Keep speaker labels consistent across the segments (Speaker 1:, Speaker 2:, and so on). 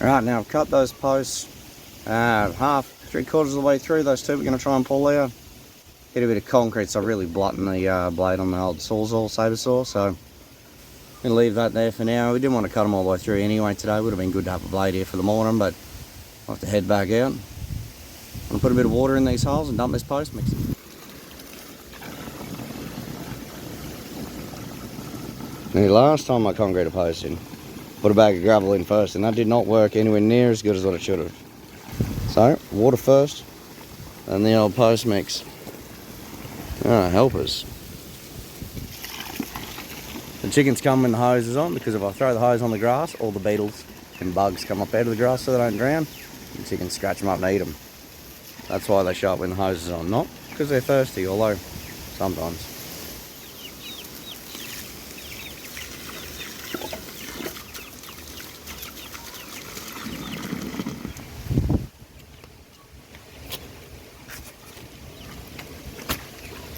Speaker 1: Right, now I've cut those posts half, 3/4 of the way through. Those two we're going to try and pull out. Get a bit of concrete so really blunting the blade on the old Sawzall saber saw. So I'm going to leave that there for now. We didn't want to cut them all the way through anyway today. Would have been good to have a blade here for the morning, but I'll have to head back out. I'm going to put a bit of water in these holes and dump this post mix. Now, last time I concrete a post in, put a bag of gravel in first, and that did not work anywhere near as good as what it should have. So, water first, and the old post mix. Help us. The chickens come when the hose is on, because if I throw the hose on the grass, all the beetles and bugs come up out of the grass so they don't drown. The chickens scratch them up and eat them. That's why they show up when the hose is on, not because they're thirsty, although sometimes.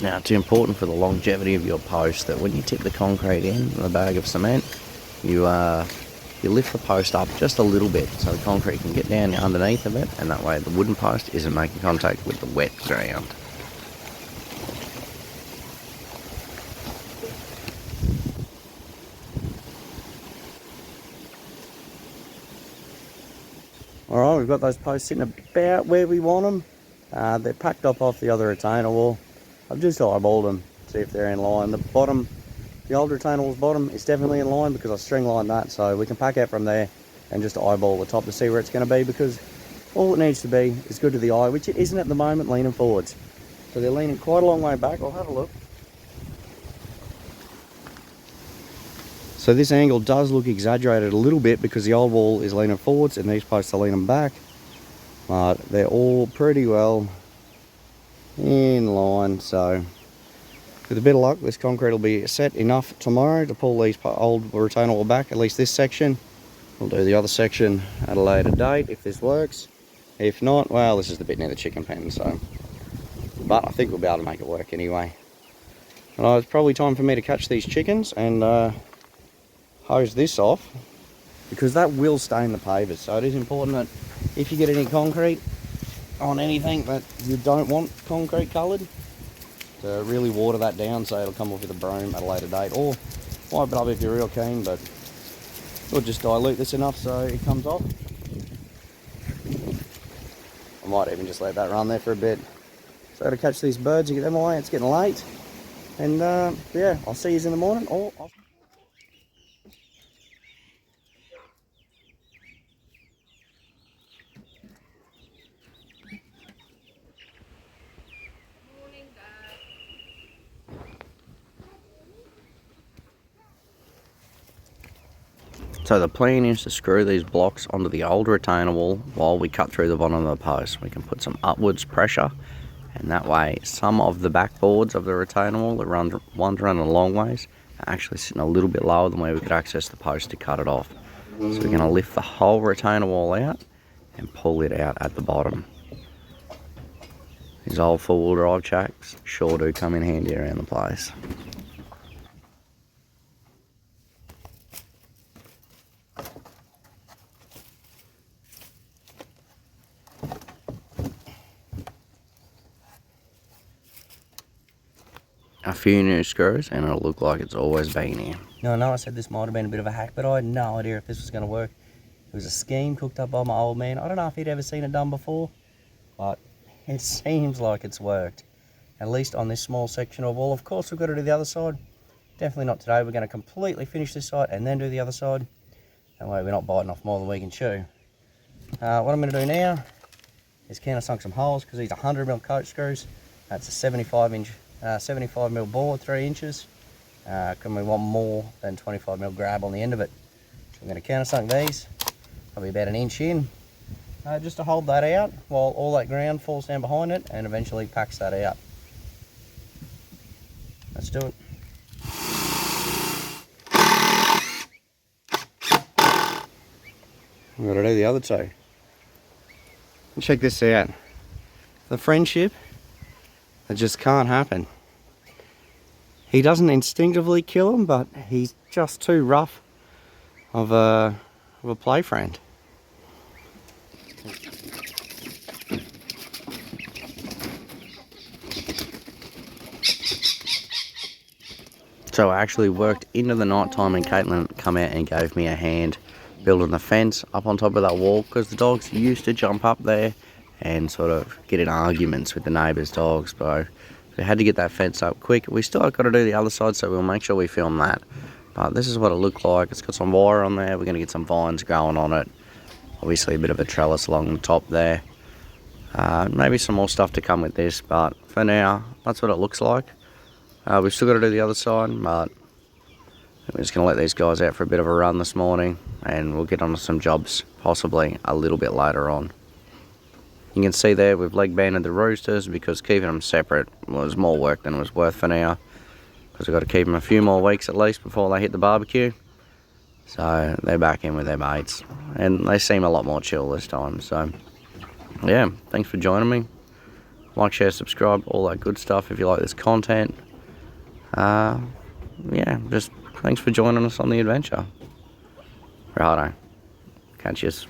Speaker 1: Now, it's important for the longevity of your post that when you tip the concrete in a bag of cement, you lift the post up just a little bit so the concrete can get down underneath of it, and that way the wooden post isn't making contact with the wet ground. Alright, we've got those posts sitting about where we want them. They're packed up off the other retainer wall. I've just eyeballed them, see if they're in line. The bottom, the old retainer wall's bottom is definitely in line because I string lined that, so we can pack out from there and just eyeball the top to see where it's going to be, because all it needs to be is good to the eye, which it isn't at the moment, leaning forwards. So they're leaning quite a long way back. I'll have a look. So this angle does look exaggerated a little bit because the old wall is leaning forwards and these posts are leaning back, but they're all pretty well in line. So with a bit of luck, this concrete will be set enough tomorrow to pull these old retainer wall back, at least this section. We'll do the other section at a later date if this works. If not, well, this is the bit near the chicken pen, so. But I think we'll be able to make it work anyway. And it's probably time for me to catch these chickens and hose this off, because that will stain the pavers. So it is important that if you get any concrete on anything that you don't want concrete coloured, to really water that down so it'll come off with a broom at a later date, or wipe it up if you're real keen, but we'll just dilute this enough so it comes off. I might even just let that run there for a bit. So to catch these birds and get them away, it's getting late. And yeah, I'll see you in the morning. So the plan is to screw these blocks onto the old retainer wall while we cut through the bottom of the post. We can put some upwards pressure, and that way some of the backboards of the retainer wall that one's running a long ways are actually sitting a little bit lower than where we could access the post to cut it off. So we're going to lift the whole retainer wall out and pull it out at the bottom. These old four-wheel drive checks sure do come in handy around the place. A few new screws and it'll look like it's always been here. Now I know I said this might have been a bit of a hack, but I had no idea if this was going to work. It was a scheme cooked up by my old man. I don't know if he'd ever seen it done before, but it seems like it's worked. At least on this small section of wall. Of course we've got to do the other side. Definitely not today. We're going to completely finish this side and then do the other side. That way we're not biting off more than we can chew. What I'm going to do now is countersunk some holes, because these are 100mm coach screws. That's a 75mm bore, 3 inches. Can we want more than 25mm grab on the end of it? So I'm going to countersunk these, probably about an inch in, just to hold that out while all that ground falls down behind it and eventually packs that out. Let's do it. We've got to do the other two. Check this out. The friendship, it just can't happen. He doesn't instinctively kill him, but he's just too rough of a play friend. So I actually worked into the night time and Caitlin come out and gave me a hand building the fence up on top of that wall, because the dogs used to jump up there and sort of get in arguments with the neighbours' dogs. So we had to get that fence up quick. We still got to do the other side, so we'll make sure we film that. But this is what it looked like. It's got some wire on there. We're going to get some vines growing on it. Obviously a bit of a trellis along the top there. Maybe some more stuff to come with this, but for now, that's what it looks like. We've still got to do the other side, but we're just going to let these guys out for a bit of a run this morning, and we'll get on to some jobs possibly a little bit later on. You can see there we've leg banded the roosters because keeping them separate was more work than it was worth for now, because we've got to keep them a few more weeks at least before they hit the barbecue. So they're back in with their mates, and they seem a lot more chill this time. So yeah, thanks for joining me. Like, share, subscribe, all that good stuff if you like this content. Yeah, just thanks for joining us on the adventure. Righto, catch yous.